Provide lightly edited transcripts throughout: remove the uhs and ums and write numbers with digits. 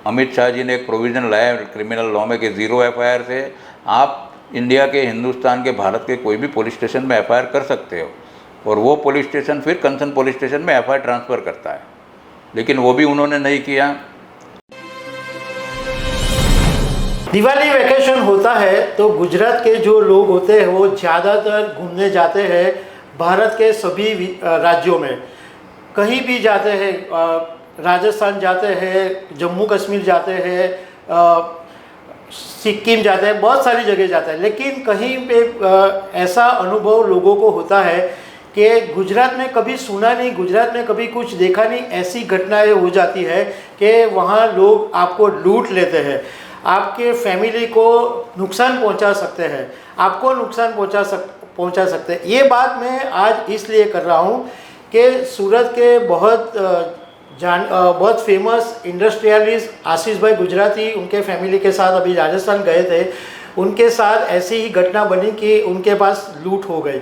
अमित शाह जी ने एक प्रोविज़न लाया है क्रिमिनल लॉ में कि 0 एफआईआर से आप इंडिया के, हिंदुस्तान के, भारत के कोई भी पुलिस स्टेशन में एफआईआर कर सकते हो, और वो पुलिस स्टेशन फिर कंसर्न पुलिस स्टेशन में एफआईआर ट्रांसफ़र करता है, लेकिन वो भी उन्होंने नहीं किया। दिवाली वेकेशन होता है तो गुजरात के जो लोग होते हैं वो ज़्यादातर घूमने जाते हैं भारत के सभी राज्यों में। कहीं भी जाते हैं, राजस्थान जाते हैं, जम्मू कश्मीर जाते हैं, सिक्किम जाते हैं, बहुत सारी जगह जाते हैं, लेकिन कहीं पे ऐसा अनुभव लोगों को होता है कि गुजरात में कभी सुना नहीं, गुजरात में कभी कुछ देखा नहीं, ऐसी घटनाएं हो जाती है कि वहाँ लोग आपको लूट लेते हैं, आपके फैमिली को नुकसान पहुंचा सकते हैं, आपको नुकसान पहुंचा सकते हैं। ये बात मैं आज इसलिए कर रहा हूं कि सूरत के बहुत फेमस इंडस्ट्रियलिस्ट आशीष भाई गुजराती उनके फैमिली के साथ अभी राजस्थान गए थे। उनके साथ ऐसी ही घटना बनी कि उनके पास लूट हो गई।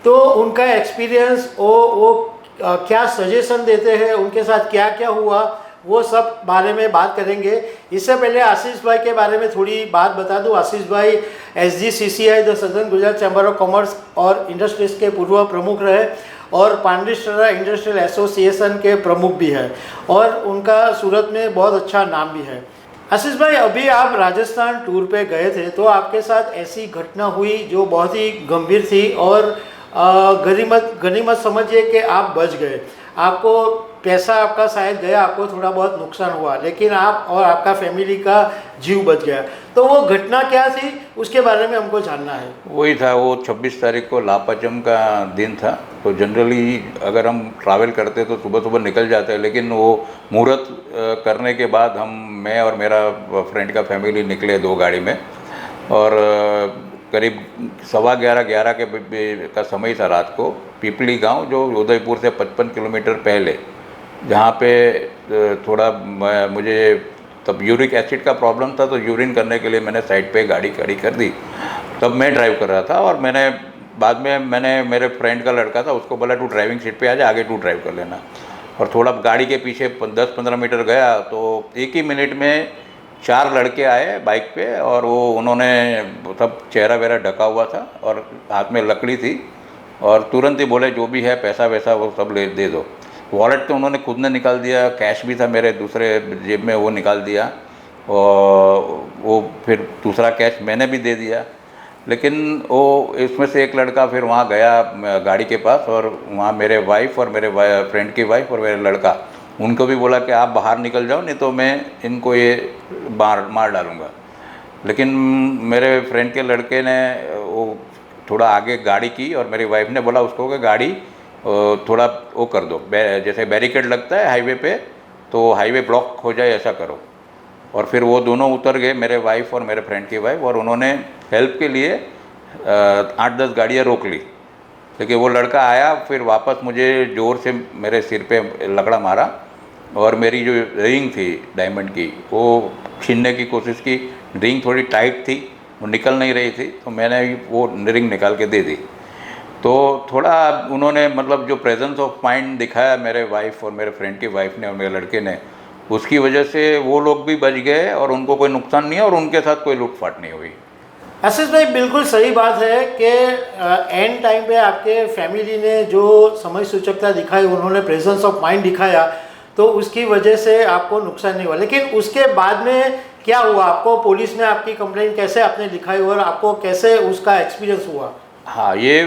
तो उनका एक्सपीरियंस, वो क्या सजेशन देते हैं, उनके साथ क्या क्या हुआ, वो सब बारे में बात करेंगे। इससे पहले आशीष भाई के बारे में थोड़ी बात बता दूं। आशीष भाई SGCCI the southern Gujarat chamber of commerce और इंडस्ट्रीज के पूर्व प्रमुख रहे और पांडिस्टरा इंडस्ट्रियल एसोसिएशन के प्रमुख भी है, और उनका सूरत में बहुत अच्छा नाम भी है। आशीष भाई, अभी आप राजस्थान टूर पे गए थे तो आपके साथ ऐसी घटना हुई जो बहुत ही गंभीर थी, और गनीमत समझिए कि आप बच गए। आपको पैसा आपका शायद गया, आपको थोड़ा बहुत नुकसान हुआ, लेकिन आप और आपका फैमिली का जीव बच गया। तो वो घटना क्या थी, उसके बारे में हमको जानना है। वही था, वो 26 तारीख को लापाचम का दिन था। तो जनरली अगर हम ट्रैवल करते तो सुबह सुबह निकल जाते हैं, लेकिन वो मुहूर्त करने के बाद मैं और मेरा फ्रेंड का फैमिली निकले 2 गाड़ी में, और करीब 11:15 का समय था रात को। पिपली गांव जो उदयपुर से 55 किलोमीटर पहले, जहाँ पे थोड़ा मुझे तब यूरिक एसिड का प्रॉब्लम था, तो यूरिन करने के लिए मैंने साइड पे गाड़ी खड़ी कर दी। तब मैं ड्राइव कर रहा था, और बाद में मैंने मेरे फ्रेंड का लड़का था, उसको बोला तू ड्राइविंग सीट पे आ जा, आगे तू ड्राइव कर लेना। और थोड़ा गाड़ी के पीछे 10-15 मीटर गया तो एक ही मिनट में 4 लड़के आए बाइक पे, और उन्होंने सब चेहरा वेहरा ढका हुआ था और हाथ में लकड़ी थी, और तुरंत ही बोले जो भी है पैसा वैसा वो सब दे दो। वॉलेट तो उन्होंने खुद ने निकाल दिया, कैश भी था मेरे दूसरे जेब में, वो निकाल दिया, और वो फिर दूसरा कैश मैंने भी दे दिया। लेकिन वो इसमें से एक लड़का फिर वहाँ गया गाड़ी के पास, और वहाँ मेरे वाइफ और मेरे फ्रेंड की वाइफ और मेरे लड़का, उनको भी बोला कि आप बाहर निकल जाओ, नहीं तो मैं इनको ये मार डालूँगा। लेकिन मेरे फ्रेंड के लड़के ने वो थोड़ा आगे गाड़ी की, और मेरी वाइफ ने बोला उसको कि गाड़ी थोड़ा वो कर दो, जैसे बैरिकेड लगता है हाईवे पे, तो हाईवे ब्लॉक हो जाए ऐसा करो। और फिर वो दोनों उतर गए, मेरे वाइफ और मेरे फ्रेंड की वाइफ, और उन्होंने हेल्प के लिए 8-10 गाड़ियाँ रोक ली। लेकिन वो लड़का आया, फिर वापस मुझे ज़ोर से मेरे सिर पे लकड़ा मारा, और मेरी जो रिंग थी डायमंड की वो छीनने की कोशिश की। रिंग थोड़ी टाइट थी, वो निकल नहीं रही थी, तो मैंने वो रिंग निकाल के दे दी। तो थोड़ा उन्होंने मतलब जो प्रेजेंस ऑफ माइंड दिखाया मेरे वाइफ और मेरे फ्रेंड की वाइफ ने और मेरे लड़के ने, उसकी वजह से वो लोग भी बच गए और उनको कोई नुकसान नहीं है, और उनके साथ कोई लूटफाट नहीं हुई। आशीष भाई, बिल्कुल सही बात है कि एंड टाइम पे आपके फैमिली ने जो समय सूचकता दिखाई, उन्होंने प्रेजेंस ऑफ माइंड दिखाया, तो उसकी वजह से आपको नुकसान नहीं हुआ। लेकिन उसके बाद में क्या हुआ, आपको पुलिस ने आपकी कंप्लेंट कैसे आपने लिखाई और आपको कैसे उसका एक्सपीरियंस हुआ? हाँ, ये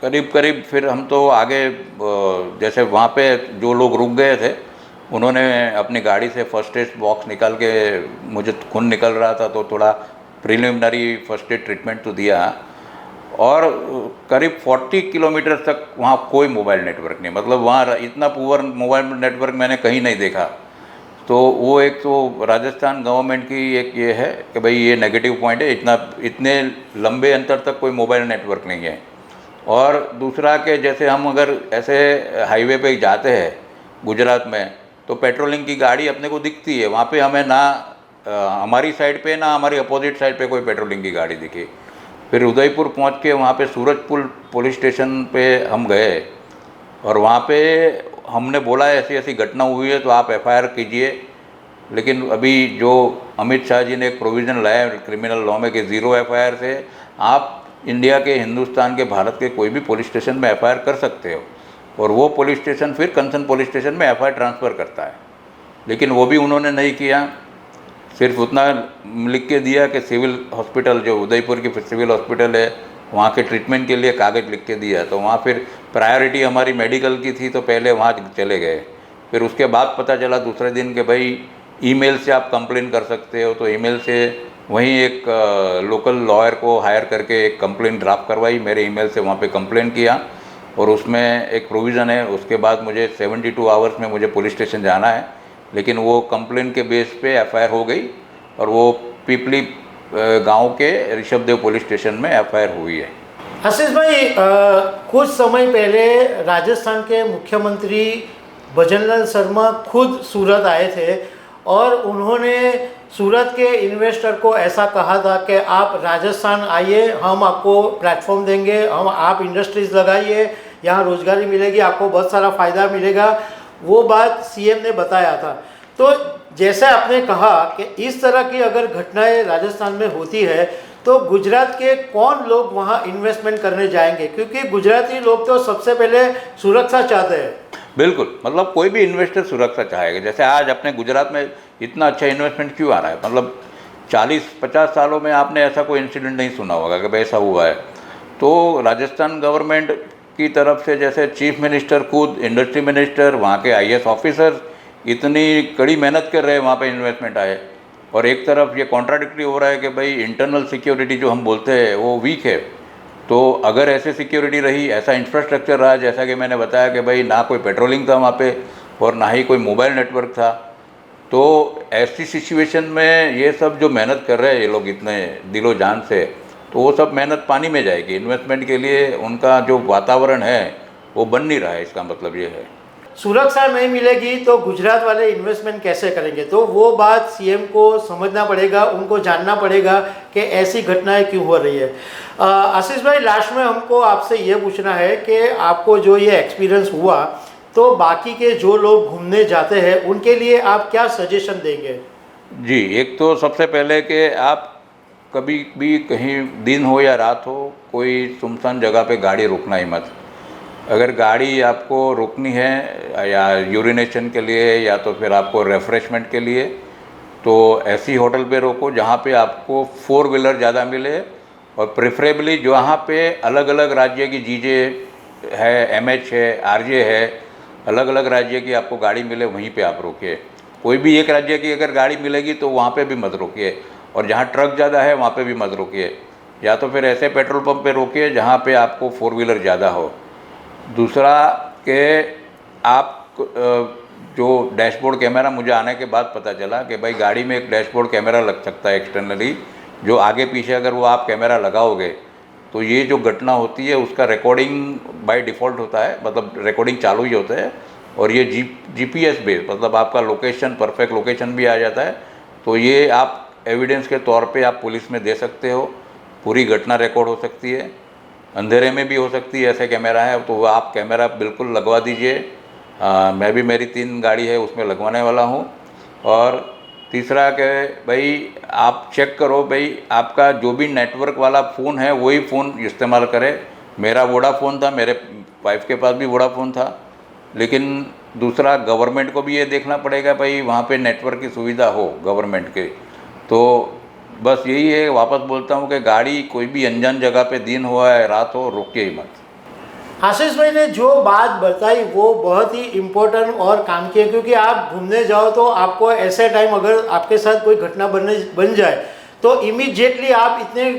करीब फिर हम तो आगे, जैसे वहाँ पे जो लोग रुक गए थे उन्होंने अपनी गाड़ी से फर्स्ट एड बॉक्स निकाल के, मुझे खून निकल रहा था तो थोड़ा प्रिलिमिनरी फर्स्ट एड ट्रीटमेंट तो दिया। और करीब 40 किलोमीटर तक वहाँ कोई मोबाइल नेटवर्क नहीं, मतलब वहाँ इतना पुअर मोबाइल नेटवर्क मैंने कहीं नहीं देखा। तो वो एक तो राजस्थान गवर्नमेंट की एक ये है कि भाई ये नेगेटिव पॉइंट है, इतने लंबे अंतर तक कोई मोबाइल नेटवर्क नहीं है। और दूसरा कि जैसे हम अगर ऐसे हाईवे पे जाते हैं गुजरात में, तो पेट्रोलिंग की गाड़ी अपने को दिखती है, वहाँ पे हमें ना हमारी साइड पे ना हमारी अपोजिट साइड पे कोई पेट्रोलिंग की गाड़ी दिखी। फिर उदयपुर पहुँच के वहाँ पे सूरजपुर पुलिस स्टेशन पे हम गए, और वहाँ पे हमने बोला ऐसी ऐसी घटना हुई है तो आप FIR कीजिए। लेकिन अभी जो अमित शाह जी ने एक प्रोविज़न लाया है क्रिमिनल लॉ में कि 0 एफआईआर से आप इंडिया के, हिंदुस्तान के, भारत के कोई भी पुलिस स्टेशन में एफआईआर कर सकते हो, और वो पुलिस स्टेशन फिर कंसर्न पुलिस स्टेशन में एफआईआर ट्रांसफ़र करता है। लेकिन वो भी उन्होंने नहीं किया, सिर्फ उतना लिख के दिया कि सिविल हॉस्पिटल, जो उदयपुर की सिविल हॉस्पिटल है, वहाँ के ट्रीटमेंट के लिए कागज़ लिख के दिया। तो वहाँ फिर प्रायोरिटी हमारी मेडिकल की थी, तो पहले वहाँ चले गए। फिर उसके बाद पता चला दूसरे दिन कि भाई ईमेल से आप कंप्लेन कर सकते हो, तो ईमेल से वहीं एक लोकल लॉयर को हायर करके एक कंप्लेन ड्राफ्ट करवाई, मेरे ईमेल से वहाँ पे कंप्लेन किया, और उसमें एक प्रोविज़न है उसके बाद मुझे 72 आवर्स में मुझे पुलिस स्टेशन जाना है। लेकिन वो कंप्लेन के बेस पे एफआईआर हो गई, और वो पीपली गांव के ऋषभदेव पुलिस स्टेशन में एफआईआर हुई है। आशीष भाई, कुछ समय पहले राजस्थान के मुख्यमंत्री भजनलाल शर्मा खुद सूरत आए थे और उन्होंने सूरत के इन्वेस्टर को ऐसा कहा था कि आप राजस्थान आइए, हम आपको प्लेटफॉर्म देंगे, आप इंडस्ट्रीज लगाइए, यहाँ रोजगारी मिलेगी, आपको बहुत सारा फ़ायदा मिलेगा। वो बात सीएम ने बताया था। तो जैसे आपने कहा कि इस तरह की अगर घटनाएं राजस्थान में होती है तो गुजरात के कौन लोग वहाँ इन्वेस्टमेंट करने जाएंगे, क्योंकि गुजराती लोग तो सबसे पहले सुरक्षा चाहते हैं। बिल्कुल, मतलब कोई भी इन्वेस्टर सुरक्षा चाहेगा। जैसे आज अपने गुजरात में इतना अच्छा इन्वेस्टमेंट क्यों आ रहा है, मतलब 40-50 सालों में आपने ऐसा कोई इंसिडेंट नहीं सुना होगा कि भाई ऐसा हुआ है। तो राजस्थान गवर्नमेंट की तरफ से जैसे चीफ मिनिस्टर खुद, इंडस्ट्री मिनिस्टर, वहाँ के आईएएस ऑफिसर्स इतनी कड़ी मेहनत कर रहे हैं वहाँ पे इन्वेस्टमेंट आए, और एक तरफ ये कॉन्ट्राडिक्टरी हो रहा है कि भाई इंटरनल सिक्योरिटी जो हम बोलते हैं वो वीक है। तो अगर ऐसे सिक्योरिटी रही, ऐसा इंफ्रास्ट्रक्चर रहा, जैसा कि मैंने बताया कि भाई ना कोई पेट्रोलिंग था वहाँ पे और ना ही कोई मोबाइल नेटवर्क था, तो ऐसी सिचुएशन में ये सब जो मेहनत कर रहे हैं ये लोग इतने दिलो जान से, तो वो सब मेहनत पानी में जाएगी। इन्वेस्टमेंट के लिए उनका जो वातावरण है वो बन नहीं रहा है, इसका मतलब ये है। सुरक्षा नहीं मिलेगी तो गुजरात वाले इन्वेस्टमेंट कैसे करेंगे? तो वो बात सीएम को समझना पड़ेगा, उनको जानना पड़ेगा कि ऐसी घटनाएं क्यों हो रही है। आशीष भाई, लास्ट में हमको आपसे ये पूछना है कि आपको जो ये एक्सपीरियंस हुआ, तो बाकी के जो लोग घूमने जाते हैं उनके लिए आप क्या सजेशन देंगे? जी, एक तो सबसे पहले कि आप कभी भी कहीं दिन हो या रात हो, कोई सुनसान जगह पे गाड़ी रोकना ही मत। अगर गाड़ी आपको रोकनी है या यूरिनेशन के लिए या तो फिर आपको रिफ्रेशमेंट के लिए, तो ऐसी होटल पे रोको जहाँ पे आपको 4 व्हीलर ज़्यादा मिले, और प्रेफरेबली जहाँ पे अलग अलग राज्य की जीजे है, एमएच है, आरजे है, अलग अलग राज्य की आपको गाड़ी मिले वहीं पे आप रोकिए। कोई भी एक राज्य की अगर गाड़ी मिलेगी तो वहाँ पे भी मत रोकिए, और जहाँ ट्रक ज़्यादा है वहाँ पे भी मत रोकिए, या तो फिर ऐसे पेट्रोल पंप पे रोकिए जहाँ पे आपको 4 व्हीलर ज़्यादा हो। दूसरा कि आप जो डैशबोर्ड कैमरा, मुझे आने के बाद पता चला कि भाई गाड़ी में एक डैशबोर्ड कैमरा लग सकता है एक्सटर्नली, जो आगे पीछे अगर वो आप कैमरा लगाओगे तो ये जो घटना होती है उसका रिकॉर्डिंग बाय डिफ़ॉल्ट होता है, मतलब रिकॉर्डिंग चालू ही होता है, और ये जीपीएस बेस्ड, मतलब आपका लोकेशन, परफेक्ट लोकेशन भी आ जाता है। तो ये आप एविडेंस के तौर पे आप पुलिस में दे सकते हो, पूरी घटना रिकॉर्ड हो सकती है, अंधेरे में भी हो सकती है, ऐसे कैमरा है। तो आप कैमरा बिल्कुल लगवा दीजिए। मैं भी, मेरी 3 गाड़ी है उसमें लगवाने वाला हूँ। और तीसरा कि भाई आप चेक करो भाई आपका जो भी नेटवर्क वाला फ़ोन है वही फ़ोन इस्तेमाल करें। मेरा वोडाफ़ोन था, मेरे वाइफ के पास भी वोडाफ़ोन था, लेकिन दूसरा गवर्नमेंट को भी ये देखना पड़ेगा भाई वहाँ पे नेटवर्क की सुविधा हो गवर्नमेंट के। तो बस यही है, वापस बोलता हूँ कि गाड़ी कोई भी अनजान जगह पे दिन हुआ है रात हो, रोकिए ही मत। आशीष भाई ने जो बात बताई वो बहुत ही इम्पोर्टेंट और काम की है, क्योंकि आप घूमने जाओ तो आपको ऐसे टाइम अगर आपके साथ कोई घटना बन जाए तो इमीडिएटली आप इतने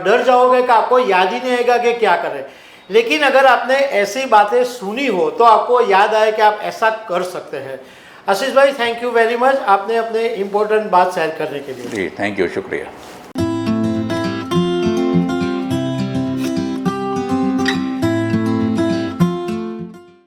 डर जाओगे कि आपको याद ही नहीं आएगा कि क्या करें। लेकिन अगर आपने ऐसी बातें सुनी हो तो आपको याद आए कि आप ऐसा कर सकते हैं। आशीष भाई, थैंक यू वेरी मच, आपने अपने इम्पोर्टेंट बात शेयर करने के लिए। जी, थैंक यू, शुक्रिया।